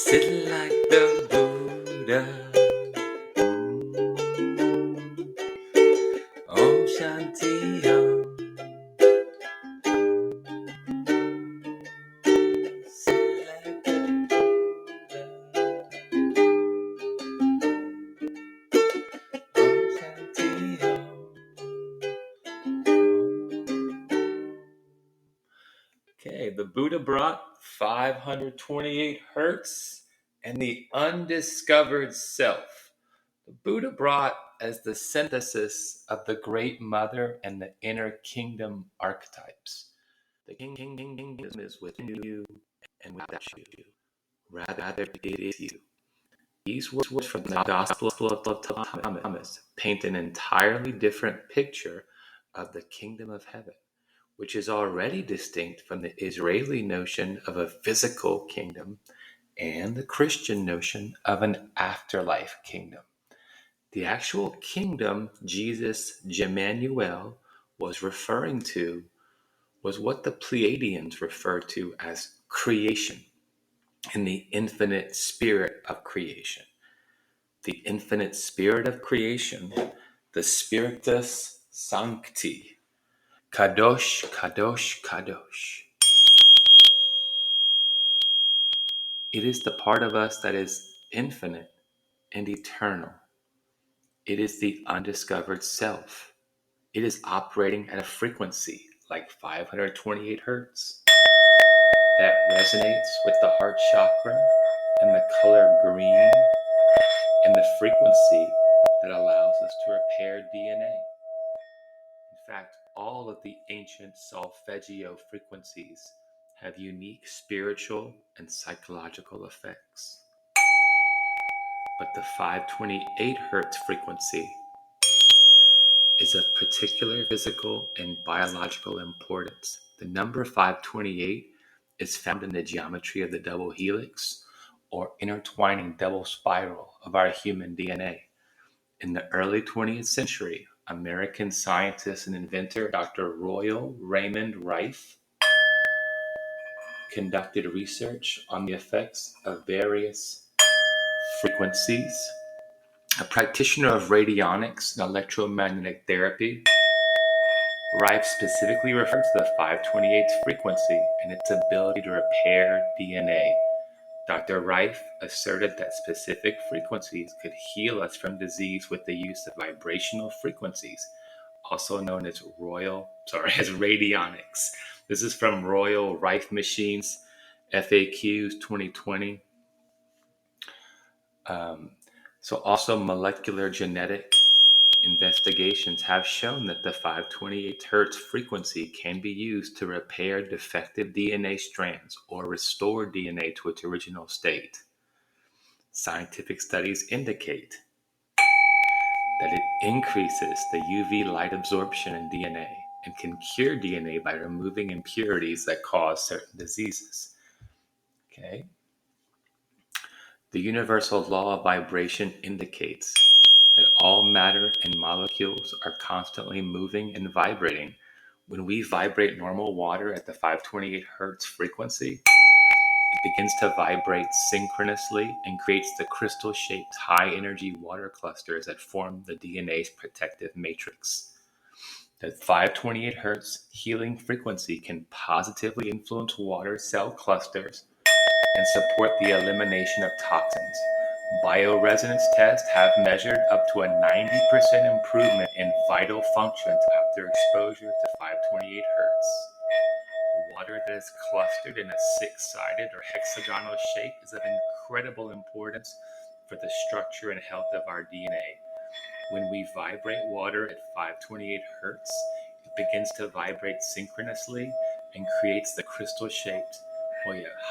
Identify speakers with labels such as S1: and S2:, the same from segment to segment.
S1: Sit like the Buddha. Om Shanti Om. Sit like the Buddha. Om Shanti Om. Okay, the BuddhaBrot 528 hertz and the undiscovered self. The BuddhaBrot as the synthesis of the Great Mother and the inner kingdom archetypes. The kingdom is within you and without you. Rather, it is you. These words from the Gospel of Thomas paint an entirely different picture of the kingdom of heaven, which is already distinct from the Israeli notion of a physical kingdom and the Christian notion of an afterlife kingdom. The actual kingdom Jesus Jmmanuel was referring to was what the Pleiadians refer to as creation and the infinite spirit of creation. The infinite spirit of creation, the Spiritus Sancti, Kadosh, Kadosh, Kadosh. It is the part of us that is infinite and eternal. It is the undiscovered self. It is operating at a frequency like 528 hertz that resonates with the heart chakra and the color green and the frequency that allows us to repair DNA. In fact, all of the ancient Solfeggio frequencies have unique spiritual and psychological effects. But the 528 hertz frequency is of particular physical and biological importance. The number 528 is found in the geometry of the double helix or intertwining double spiral of our human DNA. In the early 20th century, American scientist and inventor Dr. Royal Raymond Rife conducted research on the effects of various frequencies. A practitioner of radionics and electromagnetic therapy, Rife specifically referred to the 528 frequency and its ability to repair DNA. Dr. Rife asserted that specific frequencies could heal us from disease with the use of vibrational frequencies, also known as radionics. This is from Royal Rife Machines, FAQs 2020. So also molecular genetic investigations have shown that the 528 hertz frequency can be used to repair defective DNA strands or restore DNA to its original state. Scientific studies indicate that it increases the UV light absorption in DNA and can cure DNA by removing impurities that cause certain diseases. Okay. The universal law of vibration indicates that all matter and molecules are constantly moving and vibrating. When we vibrate normal water at the 528 hertz frequency, it begins to vibrate synchronously and creates the crystal-shaped high-energy water clusters that form the DNA's protective matrix. The 528 hertz healing frequency can positively influence water cell clusters and support the elimination of toxins. Bioresonance tests have measured up to a 90% improvement in vital functions after exposure to 528 hertz. Water that is clustered in a six-sided or hexagonal shape is of incredible importance for the structure and health of our DNA. When we vibrate water at 528 hertz, it begins to vibrate synchronously and creates the crystal-shaped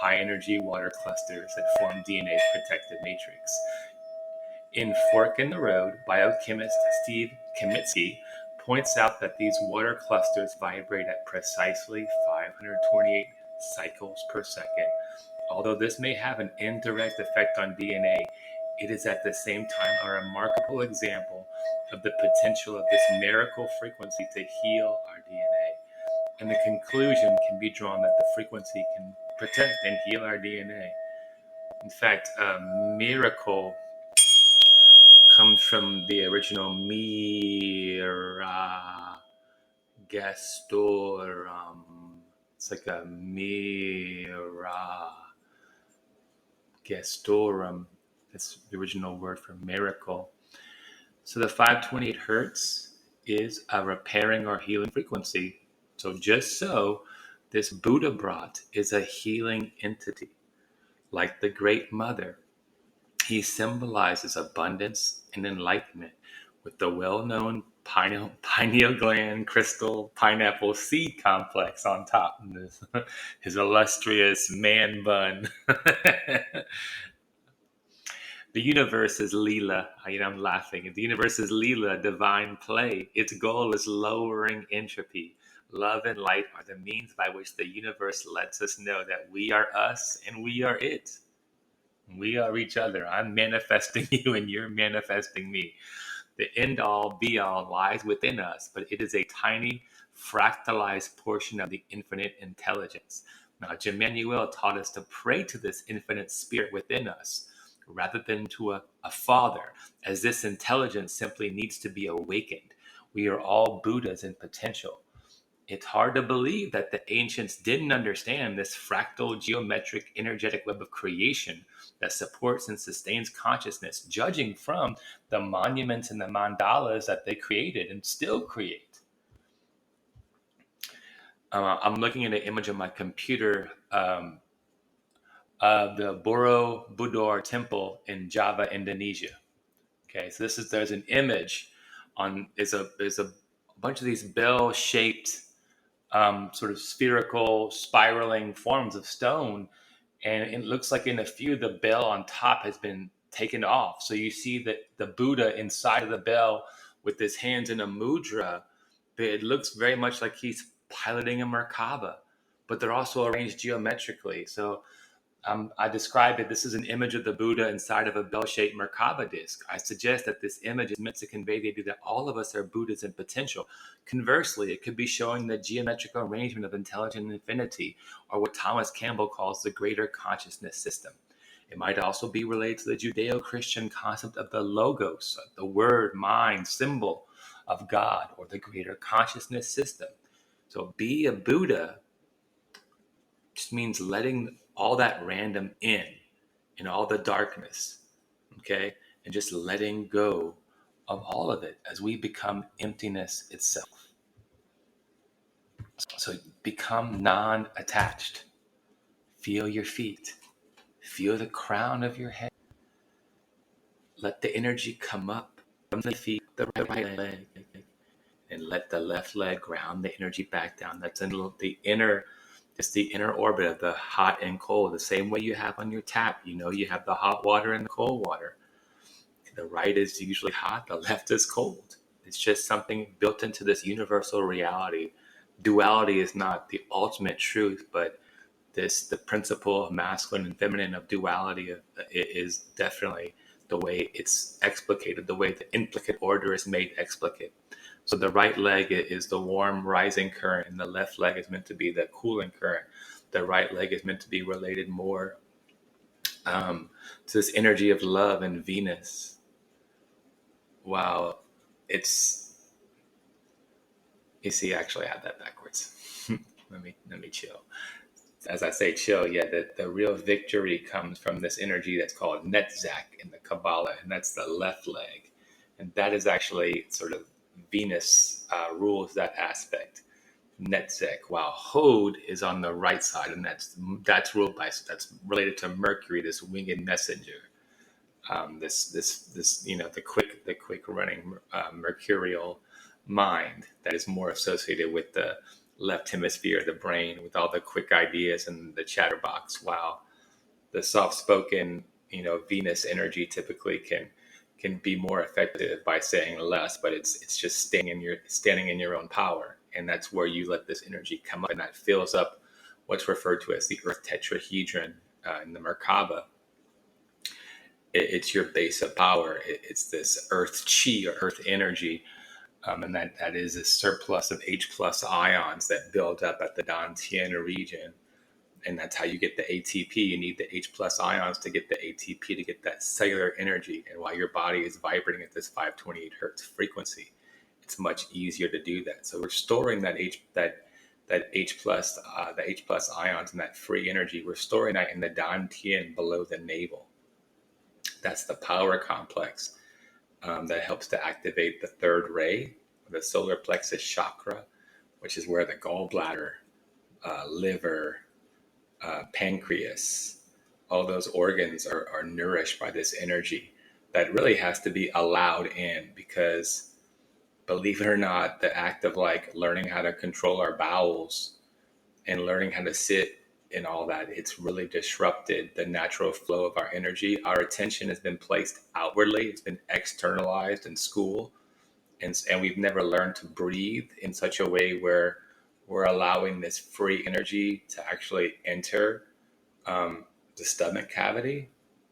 S1: high-energy water clusters that form DNA's protective matrix. In Fork in the Road, biochemist Steve Kamitsky points out that these water clusters vibrate at precisely 528 cycles per second. Although this may have an indirect effect on DNA, it is at the same time a remarkable example of the potential of this miracle frequency to heal our DNA. And the conclusion can be drawn that the frequency can protect and heal our DNA. In fact, miracle comes from the original mira gestorum. It's like a mira gestorum. That's the original word for miracle. So the 528 hertz is a repairing or healing frequency. So just so, this BuddhaBrot is a healing entity. Like the Great Mother, he symbolizes abundance and enlightenment with the well-known pineal gland crystal pineapple seed complex on top. His illustrious man bun. The universe is Leela. I'm laughing. The universe is Leela, divine play. Its goal is lowering entropy. Love and light are the means by which the universe lets us know that we are us and we are it. We are each other. I'm manifesting you and you're manifesting me. The end all be all lies within us, but it is a tiny fractalized portion of the infinite intelligence. Now, Jmmanuel taught us to pray to this infinite spirit within us rather than to a father, as this intelligence simply needs to be awakened. We are all Buddhas in potential. It's hard to believe that the ancients didn't understand this fractal geometric energetic web of creation that supports and sustains consciousness, judging from the monuments and the mandalas that they created and still create. I'm looking at an image on my computer of the Borobudur temple in Java, Indonesia. Okay, so there's an image on is a bunch of these bell-shaped sort of spherical spiraling forms of stone, and it looks like in a few the bell on top has been taken off, so you see that the Buddha inside of the bell with his hands in a mudra, but it looks very much like he's piloting a Merkaba, but they're also arranged geometrically. So I described it. This is an image of the Buddha inside of a bell-shaped Merkaba disc. I suggest that this image is meant to convey the idea that all of us are Buddhas in potential. Conversely, it could be showing the geometrical arrangement of intelligent infinity, or what Thomas Campbell calls the greater consciousness system. It might also be related to the Judeo-Christian concept of the logos, the word, mind, symbol of God, or the greater consciousness system. So be a Buddha just means letting all that random in all the darkness, okay? And just letting go of all of it as we become emptiness itself. So become non-attached. Feel your feet. Feel the crown of your head. Let the energy come up from the feet, the right leg, and let the left leg ground the energy back down. That's in the inner, it's the inner orbit of the hot and cold, the same way you have on your tap. You have the hot water and the cold water. The right is usually hot, the left is cold. It's just something built into this universal reality. Duality is not the ultimate truth, but the principle of masculine and feminine, of duality, is definitely the way it's explicated, the way the implicate order is made explicate. So the right leg is the warm rising current, and the left leg is meant to be the cooling current. The right leg is meant to be related more to this energy of love and Venus. Wow, actually I had that backwards. let me chill. As I say chill, yeah, the real victory comes from this energy that's called Netzach in the Kabbalah, and that's the left leg. And that is actually sort of Venus rules that aspect. Netzach, while Hod is on the right side, and that's related to Mercury, this winged messenger. The quick running mercurial mind that is more associated with the left hemisphere of the brain, with all the quick ideas and the chatterbox, while the soft-spoken Venus energy typically can be more effective by saying less, but it's just standing in your own power, and that's where you let this energy come up, and that fills up what's referred to as the earth tetrahedron in the Merkaba. It's your base of power. It's this earth chi, or earth energy, and that is a surplus of H plus ions that build up at the Dantian region. And that's how you get the ATP. You need the H plus ions to get the ATP, to get that cellular energy. And while your body is vibrating at this 528 hertz frequency, it's much easier to do that. So we're storing that H plus ions and that free energy. We're storing that in the dantian below the navel. That's the power complex that helps to activate the third ray, the solar plexus chakra, which is where the gallbladder, liver, pancreas, all those organs are nourished by this energy that really has to be allowed in, because believe it or not, the act of like learning how to control our bowels and learning how to sit and all that, it's really disrupted the natural flow of our energy. Our attention has been placed outwardly. It's been externalized in school. And we've never learned to breathe in such a way where we're allowing this free energy to actually enter the stomach cavity.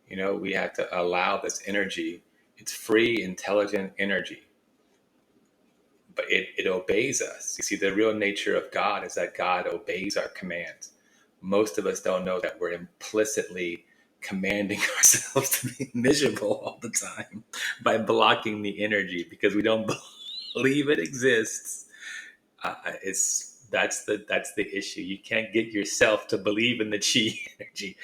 S1: You know, we have to allow this energy. It's free, intelligent energy, but it obeys us. You see, the real nature of God is that God obeys our commands. Most of us don't know that we're implicitly commanding ourselves to be miserable all the time by blocking the energy because we don't believe it exists. That's the issue. You can't get yourself to believe in the chi energy.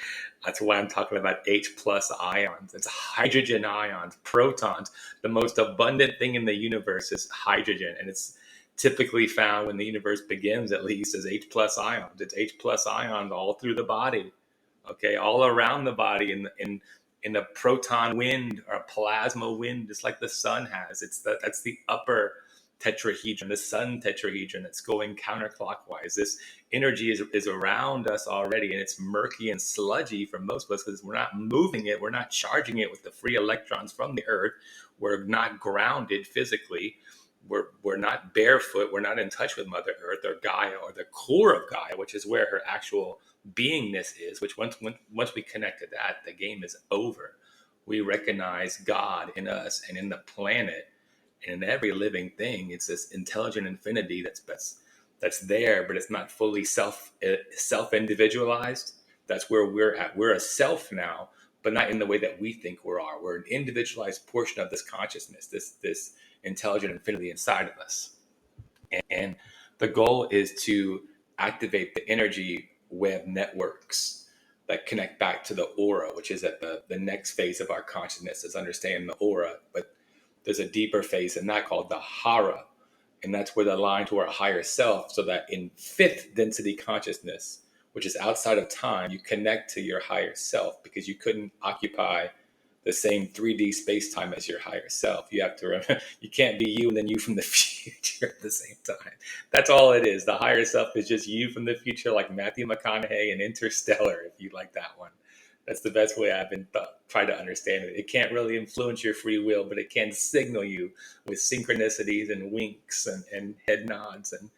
S1: That's why I'm talking about H plus ions. It's hydrogen ions, protons. The most abundant thing in the universe is hydrogen, and it's typically found when the universe begins, at least, as H plus ions. It's H plus ions all through the body, okay, all around the body in the proton wind or plasma wind, just like the sun has. That's the upper tetrahedron, the sun tetrahedron that's going counterclockwise. This energy is around us already, and it's murky and sludgy for most of us because we're not moving it, we're not charging it with the free electrons from the earth, we're not grounded physically, we're not barefoot, we're not in touch with Mother Earth or Gaia or the core of Gaia, which is where her actual beingness is, which once we connect to that, the game is over. We recognize God in us and in the planet and in every living thing. It's this intelligent infinity that's there, but it's not fully self individualized. That's where we're at. We're a self now, but not in the way that we think we are. We're an individualized portion of this consciousness, this intelligent infinity inside of us. And the goal is to activate the energy web networks that connect back to the aura, which is at the next phase of our consciousness, is understanding the aura. But there's a deeper phase in that called the hara. And that's where the line to our higher self, so that in fifth density consciousness, which is outside of time, you connect to your higher self, because you couldn't occupy the same 3D space-time as your higher self. You have to remember, you can't be you and then you from the future at the same time. That's all it is. The higher self is just you from the future, like Matthew McConaughey in Interstellar, if you like that one. That's the best way I've been trying to understand it. It can't really influence your free will, but it can signal you with synchronicities and winks and head nods and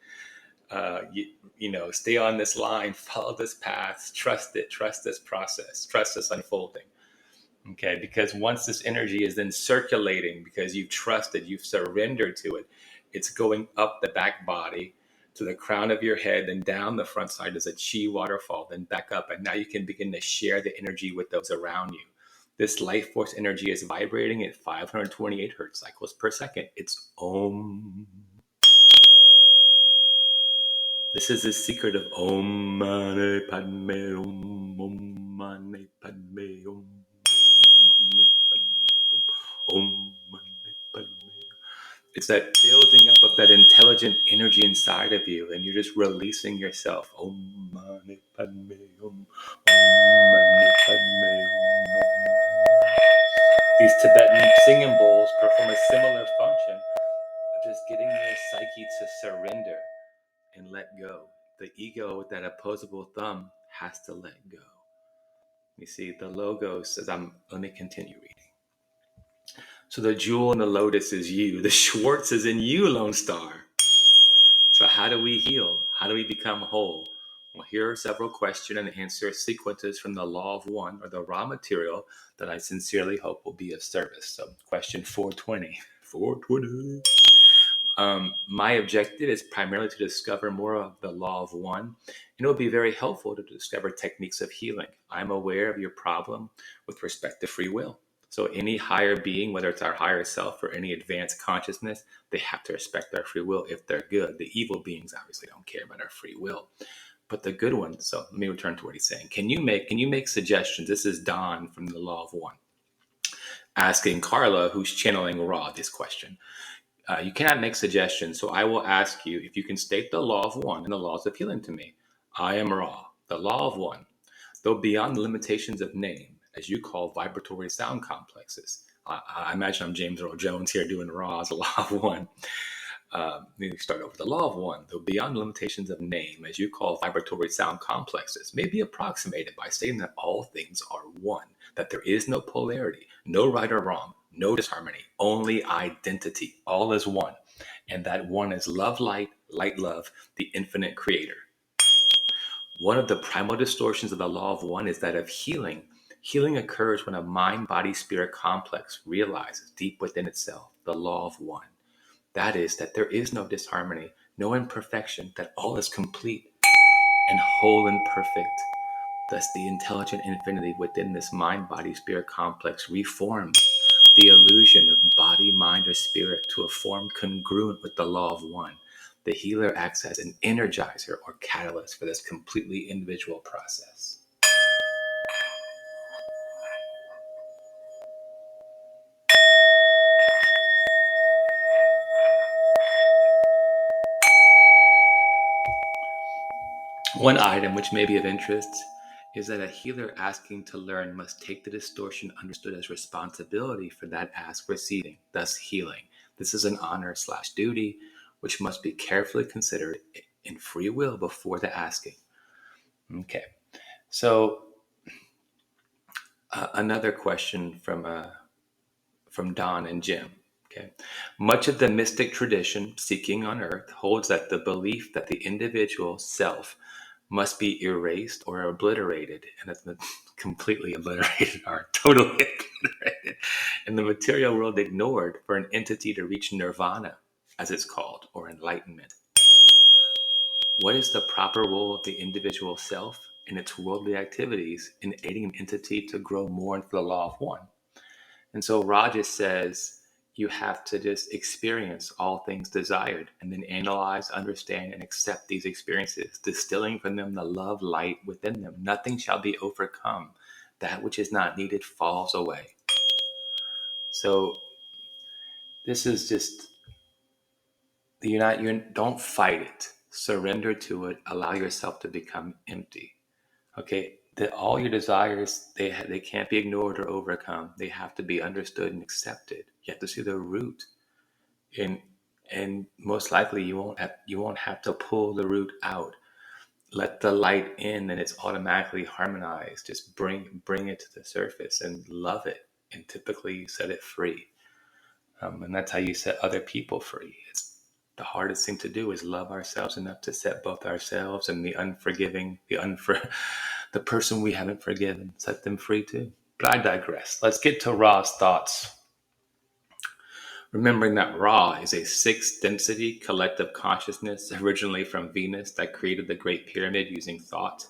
S1: stay on this line, follow this path, trust it, trust this process, trust this unfolding. Okay, because once this energy is then circulating, because you've trusted, you've surrendered to it, it's going up the back body to the crown of your head, then down the front side as a chi waterfall, then back up. And now you can begin to share the energy with those around you. This life force energy is vibrating at 528 hertz cycles per second. It's Om. This is the secret of Om Mani Padme Om, Om Mani Padme Om. It's that building up of that intelligent energy inside of you, and you're just releasing yourself. Om Mani Padme Om, Om Mani Padme Om. These Tibetan singing bowls perform a similar function of just getting your psyche to surrender and let go. The ego with that opposable thumb has to let go. You see, the logos says, let me continue reading. So the jewel in the lotus is you. The Schwartz is in you, Lone Star. So how do we heal? How do we become whole? Well, here are several question and answer sequences from the Law of One, or the raw material that I sincerely hope will be of service. So question 420. My objective is primarily to discover more of the law of one, and it will be very helpful to discover techniques of healing. I'm aware of your problem with respect to free will. So any higher being, whether it's our higher self or any advanced consciousness, they have to respect our free will if they're good. The evil beings obviously don't care about our free will, but the good ones. So let me return to what he's saying. Can you make suggestions? This is Don from the Law of One asking Carla, who's channeling Ra, this question. You cannot make suggestions, so I will ask you if you can state the law of one and the laws of healing to me. I am Ra, the law of one, though beyond the limitations of name, as you call vibratory sound complexes. I imagine I'm James Earl Jones here doing Ra as the law of one. Let me start over. The law of one, though beyond limitations of name, as you call vibratory sound complexes, may be approximated by stating that all things are one, that there is no polarity, no right or wrong, no disharmony, only identity. All is one. And that one is love, light, light, love, the infinite creator. One of the primal distortions of the law of one is that of healing. Healing occurs when a mind, body, spirit complex realizes deep within itself the law of one. That is, that there is no disharmony, no imperfection, that all is complete and whole and perfect. Thus, the intelligent infinity within this mind, body, spirit complex reforms the illusion of body, mind, or spirit to a form congruent with the law of one. The healer acts as an energizer or catalyst for this completely individual process. One item which may be of interest is that a healer asking to learn must take the distortion understood as responsibility for that ask receiving, thus healing. This is an honor/duty which must be carefully considered in free will before the asking. Okay, so another question from Don and Jim. Okay, much of the mystic tradition seeking on earth holds that the belief that the individual self must be erased or obliterated, and it's been completely obliterated or totally obliterated, and the material world ignored for an entity to reach nirvana, as it's called, or enlightenment. What is the proper role of the individual self in its worldly activities in aiding an entity to grow more into the law of one? And so Raja says you have to just experience all things desired and then analyze, understand, and accept these experiences, distilling from them the love light within them. Nothing shall be overcome. That which is not needed falls away. So this is just, you don't fight it. Surrender to it. Allow yourself to become empty. Okay, that all your desires, they can't be ignored or overcome. They have to be understood and accepted. You have to see the root, and most likely you won't have to pull the root out. Let the light in, and it's automatically harmonized. Just bring it to the surface and love it, and typically set it free. And that's how you set other people free. It's the hardest thing to do is love ourselves enough to set both ourselves and the unforgiving, the person we haven't forgiven, set them free too. But I digress. Let's get to Ra's thoughts. Remembering that Ra is a sixth density collective consciousness originally from Venus that created the Great Pyramid using thought.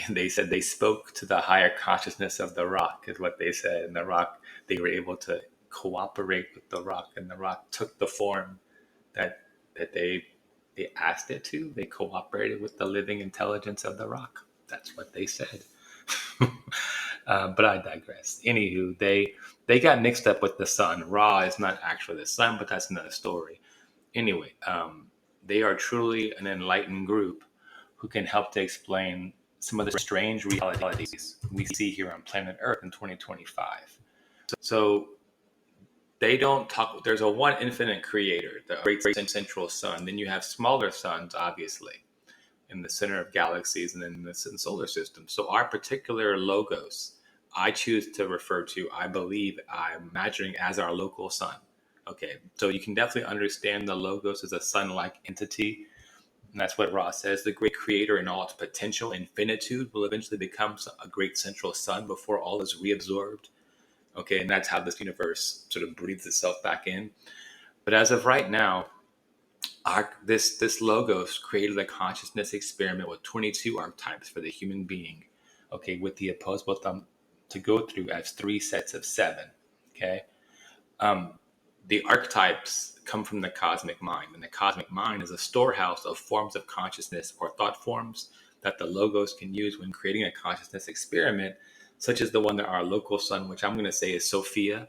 S1: They said they spoke to the higher consciousness of the rock, is what they said. And the rock, they were able to cooperate with the rock, and the rock took the form that they asked it to. They cooperated with the living intelligence of the rock. That's what they said. But I digress. Anywho, they got mixed up with the sun. Ra is not actually the sun, but that's another story. Anyway, they are truly an enlightened group who can help to explain some of the strange realities we see here on planet Earth in 2025. So they don't talk. There's a one infinite creator, the great central sun. Then you have smaller suns, obviously, in the center of galaxies and in the solar system. So our particular logos, I choose to refer to, I believe, I'm imagining as our local sun. Okay, so you can definitely understand the logos as a sun-like entity. And that's what Ra says. The great creator in all its potential, infinitude, will eventually become a great central sun before all is reabsorbed. Okay, and that's how this universe sort of breathes itself back in. But as of right now, this logos created a consciousness experiment with 22 archetypes for the human being, okay, with the opposable thumb to go through as 3 sets of 7, okay. Um, the archetypes come from the cosmic mind, and the cosmic mind is a storehouse of forms of consciousness or thought forms that the logos can use when creating a consciousness experiment, such as the one that our local sun, which I'm going to say is Sophia,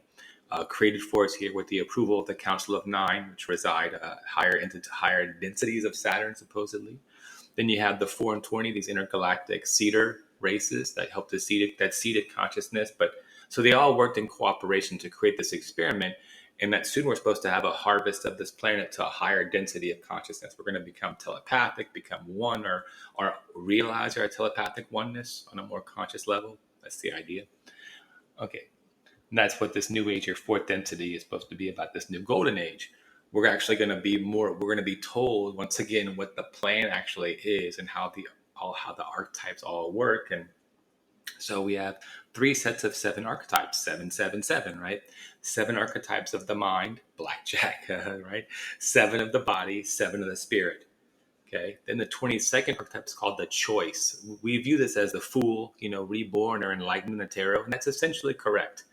S1: created for us here with the approval of the Council of Nine, which reside higher into higher densities of Saturn, supposedly. Then you have the 4 and 20, these intergalactic cedar races that help to seeded consciousness. But so they all worked in cooperation to create this experiment, and that soon we're supposed to have a harvest of this planet to a higher density of consciousness. We're going to become telepathic, become one, or realize our telepathic oneness on a more conscious level. That's the idea. Okay. And that's what this new age or fourth density is supposed to be about, this new golden age. We're actually going to be we're going to be told once again what the plan actually is and how the archetypes all work. And so we have 3 sets of 7 archetypes, 777, right? 7 archetypes of the mind, blackjack, right? 7 of the body, 7 of the spirit. Okay. Then the 22nd archetype is called the choice. We view this as the fool, reborn or enlightened in the tarot, and that's essentially correct.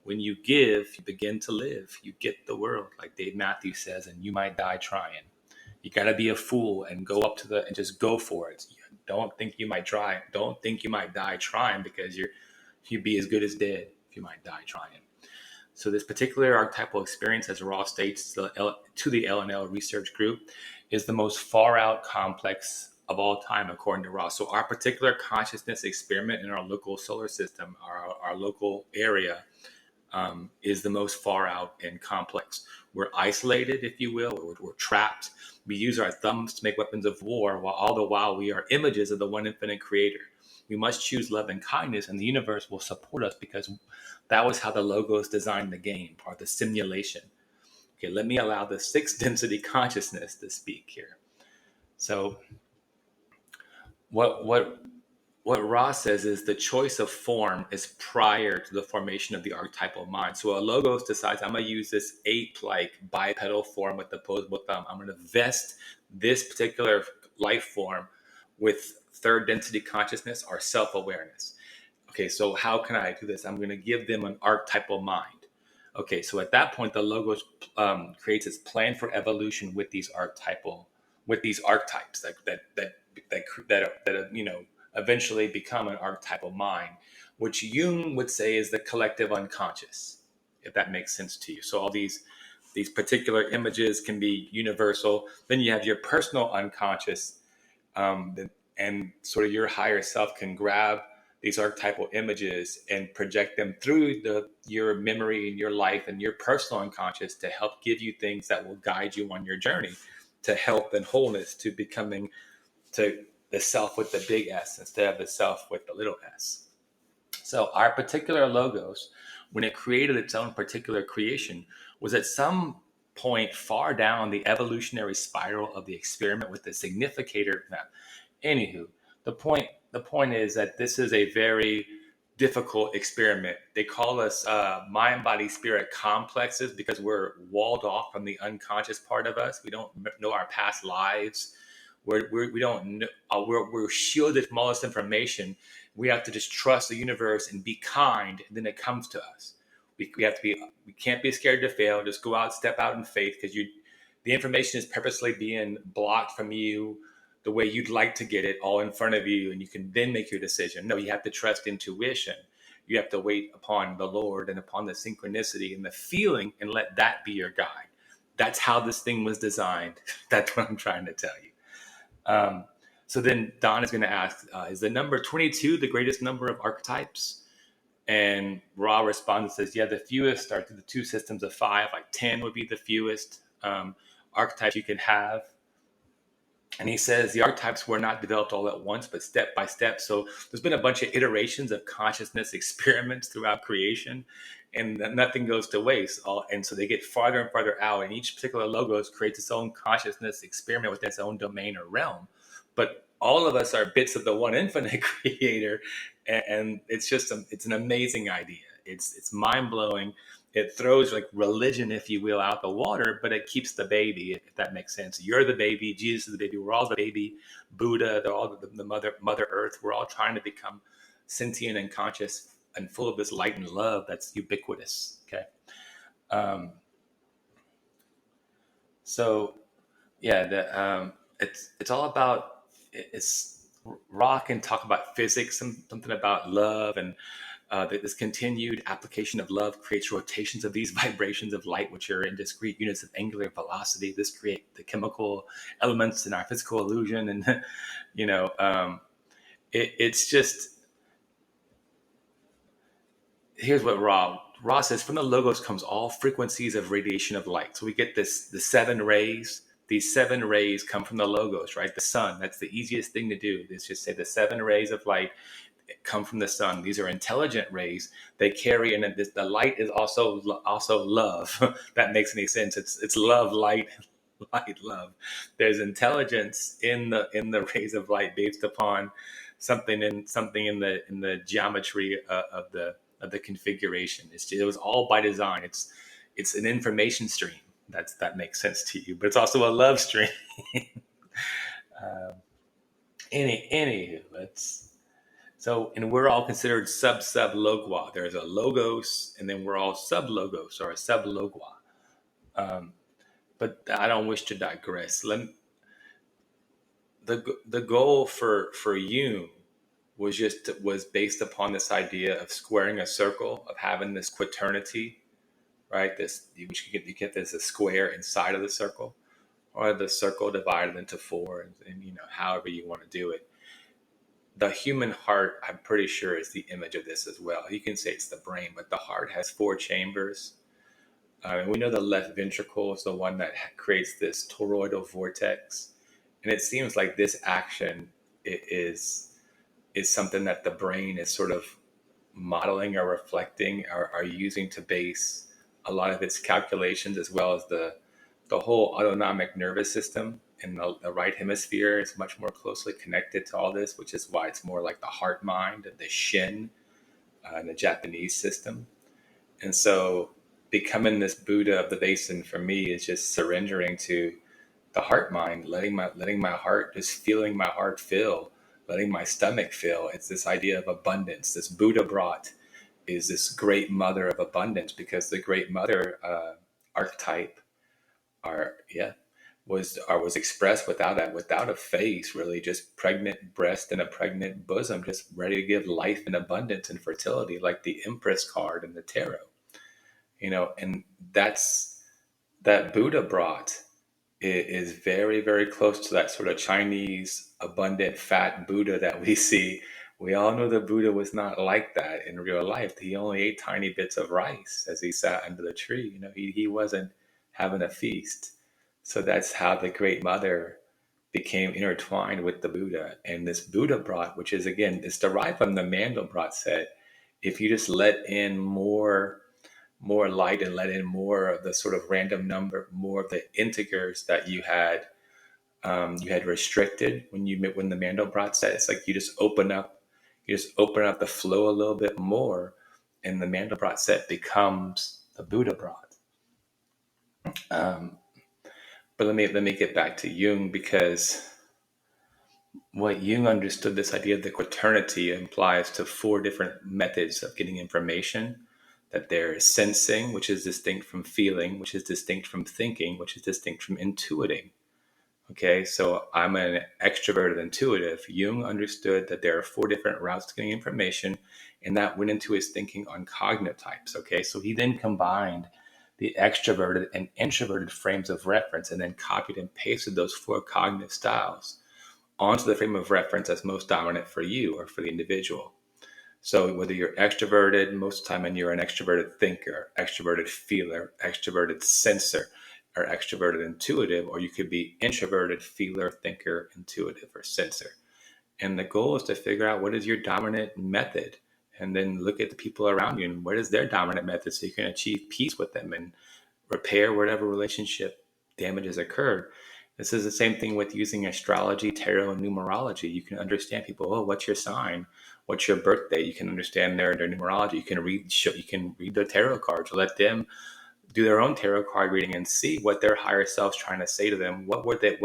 S1: When you give, you begin to live. You get the world, like Dave Matthews says, and you might die trying. You got to be a fool and go up to and just go for it. Don't think you might try. Don't think you might die trying, because you'd be as good as dead if you might die trying. So this particular archetypal experience, as Raw states to the LNL research group, is the most far out complex of all time, according to Raw. So our particular consciousness experiment in our local solar system, our local area, is the most far out and complex. We're isolated, if you will, we're trapped. We use our thumbs to make weapons of war, while all the while we are images of the one infinite creator. We must choose love and kindness, and the universe will support us, because that was how the logos designed the game, or the simulation. Okay, let me allow the 6th density consciousness to speak here. So what Ross says is the choice of form is prior to the formation of the archetypal mind. So a logos decides, I'm going to use this ape-like bipedal form with the opposable thumb. I'm going to vest this particular life form with 3rd density consciousness or self-awareness. Okay, so how can I do this? I'm going to give them an archetypal mind. Okay, so at that point, the logos creates its plan for evolution with these archetypes that eventually become an archetypal mind, which Jung would say is the collective unconscious, if that makes sense to you. So all these particular images can be universal. Then you have your personal unconscious, and sort of your higher self can grab these archetypal images and project them through your memory and your life and your personal unconscious to help give you things that will guide you on your journey to health and wholeness, to becoming to the self with the big S instead of the self with the little s. So our particular logos, when it created its own particular creation, was at some point far down the evolutionary spiral of the experiment with the significator. Now, anywho, the point is that this is a very difficult experiment. They call us mind, body, spirit complexes, because we're walled off from the unconscious part of us. We don't know our past lives. We don't know, we're shielded from all this information. We have to just trust the universe and be kind, and then it comes to us. We can't be scared to fail. Just go out, step out in faith, because the information is purposely being blocked from you the way you'd like to get it all in front of you, and you can then make your decision. No, you have to trust intuition. You have to wait upon the Lord and upon the synchronicity and the feeling, and let that be your guide. That's how this thing was designed. That's what I'm trying to tell you. So then Don is going to ask, is the number 22 the greatest number of archetypes? And Ra responds and says, yeah, the fewest are the 2 systems of 5, like 10 would be the fewest archetypes you can have. And he says the archetypes were not developed all at once, but step by step. So there's been a bunch of iterations of consciousness experiments throughout creation, and nothing goes to waste. And so they get farther and farther out, and each particular logos creates its own consciousness experiment with its own domain or realm. But all of us are bits of the one infinite creator, and it's just it's an amazing idea. It's mind blowing. it throws like religion, if you will, out the water, but it keeps the baby, if that makes sense. You're the baby, Jesus is the baby, we're all the baby, Buddha, they're all the mother Earth. We're all trying to become sentient and conscious and full of this light and love that's ubiquitous. Okay. Um, so yeah, it's all about it's Ra can talk about physics and something about love, and that this continued application of love creates rotations of these vibrations of light, which are in discrete units of angular velocity. This create the chemical elements in our physical illusion, and you know, it's just, here's what Ra says: from the logos comes all frequencies of radiation of light. So we get the 7 rays. These 7 rays come from the logos, right? The sun. That's the easiest thing to do. Is just say the 7 rays of light come from the sun. These are intelligent rays. They carry, and the light is also love. That makes any sense? It's love, light, light, love. There's intelligence in the rays of light based upon something in the geometry of the configuration. It was all by design. It's an information stream. That makes sense to you, but it's also a love stream. um, anywho, and we're all considered sub logwa. There's a logos, and then we're all sub logos or a sub logwa. But I don't wish to digress. The goal for Jung was based upon this idea of squaring a circle, of having this quaternity, right? This you get this a square inside of the circle, or the circle divided into 4, and however you want to do it. The human heart, I'm pretty sure, is the image of this as well. You can say it's the brain, but the heart has 4 chambers. And we know the left ventricle is the one that creates this toroidal vortex. And it seems like this action is something that the brain is sort of modeling or reflecting or using to base a lot of its calculations, as well as the whole autonomic nervous system. And the right hemisphere is much more closely connected to all this, which is why it's more like the heart mind and the Shin in the Japanese system. And so becoming this Buddha of the basin for me is just surrendering to the heart mind, letting my heart, just feeling my heart fill, letting my stomach fill. It's this idea of abundance. This BuddhaBrot is this great mother of abundance, because the great mother archetype was expressed without a face, really, just pregnant breast and a pregnant bosom, just ready to give life and abundance and fertility, like the Empress card in the tarot. And that BuddhaBrot is very, very close to that sort of Chinese abundant fat Buddha that we see. We all know the Buddha was not like that in real life. He only ate tiny bits of rice as he sat under the tree. He wasn't having a feast. So that's how the Great Mother became intertwined with the Buddha. And this BuddhaBrot, which is, again, it's derived from the Mandelbrot set. If you just let in more light and let in more of the sort of random number, more of the integers that you had restricted when the Mandelbrot set, it's like you just open up the flow a little bit more, and the Mandelbrot set becomes the BuddhaBrot. But let me get back to Jung, because what Jung understood, this idea of the quaternity, implies to 4 different methods of getting information. That there is sensing, which is distinct from feeling, which is distinct from thinking, which is distinct from intuiting. Okay, so I'm an extroverted intuitive. Jung understood that there are 4 different routes to getting information, and that went into his thinking on cognitive types. Okay, so he then combined the extroverted and introverted frames of reference, and then copied and pasted those 4 cognitive styles onto the frame of reference that's most dominant for you or for the individual. So whether you're extroverted most of the time and you're an extroverted thinker, extroverted feeler, extroverted sensor, or extroverted intuitive, or you could be introverted feeler, thinker, intuitive, or sensor. And the goal is to figure out what is your dominant method, and then look at the people around you and what is their dominant method, so you can achieve peace with them and repair whatever relationship damage has occurred. This is the same thing with using astrology, tarot, and numerology. You can understand people. Oh, what's your sign? what's your birthday. You can understand their numerology. You can read their tarot cards. Let them do their own tarot card reading and see what their higher self's trying to say to them. What did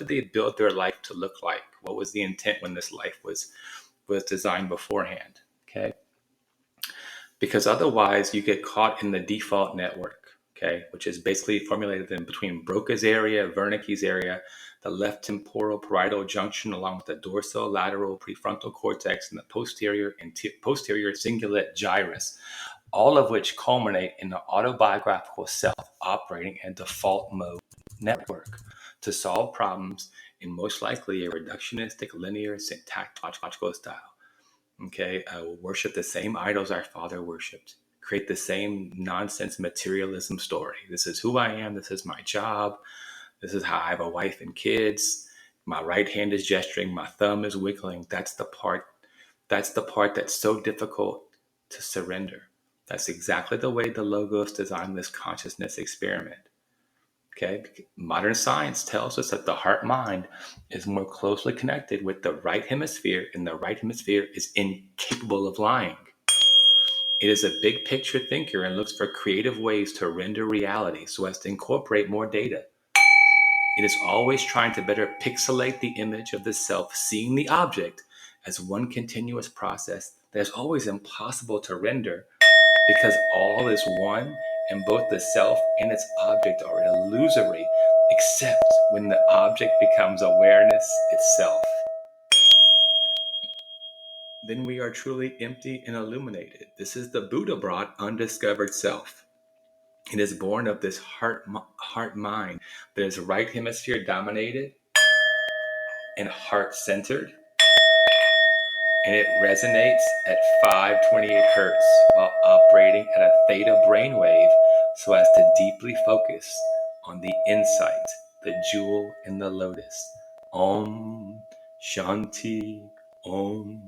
S1: they build their life to look like? What was the intent when this life was designed beforehand? Okay. Because otherwise you get caught in the default network, okay, which is basically formulated in between Broca's area, Wernicke's area, the left temporal parietal junction, along with the dorsolateral prefrontal cortex and the posterior cingulate gyrus, all of which culminate in the autobiographical self operating in default mode network to solve problems in most likely a reductionistic, linear, syntactical style. Okay, worship the same idols our father worshipped, create the same nonsense materialism story. This is who I am. This is my job. This is how I have a wife and kids. My right hand is gesturing. My thumb is wiggling. That's the part that's so difficult to surrender. That's exactly the way the Logos designed this consciousness experiment. Okay, modern science tells us that the heart mind is more closely connected with the right hemisphere, and the right hemisphere is incapable of lying. It is a big picture thinker and looks for creative ways to render reality so as to incorporate more data. It is always trying to better pixelate the image of the self, seeing the object as one continuous process that is always impossible to render because all is one and both the self and its object are illusory, except when the object becomes awareness itself. Then we are truly empty and illuminated. This is the BuddhaBrot undiscovered self. It is born of this heart mind that is right hemisphere dominated and heart centered, and it resonates at 528 hertz while operating at a theta brainwave so as to deeply focus on the insight, the jewel in the lotus. Om Shanti Om.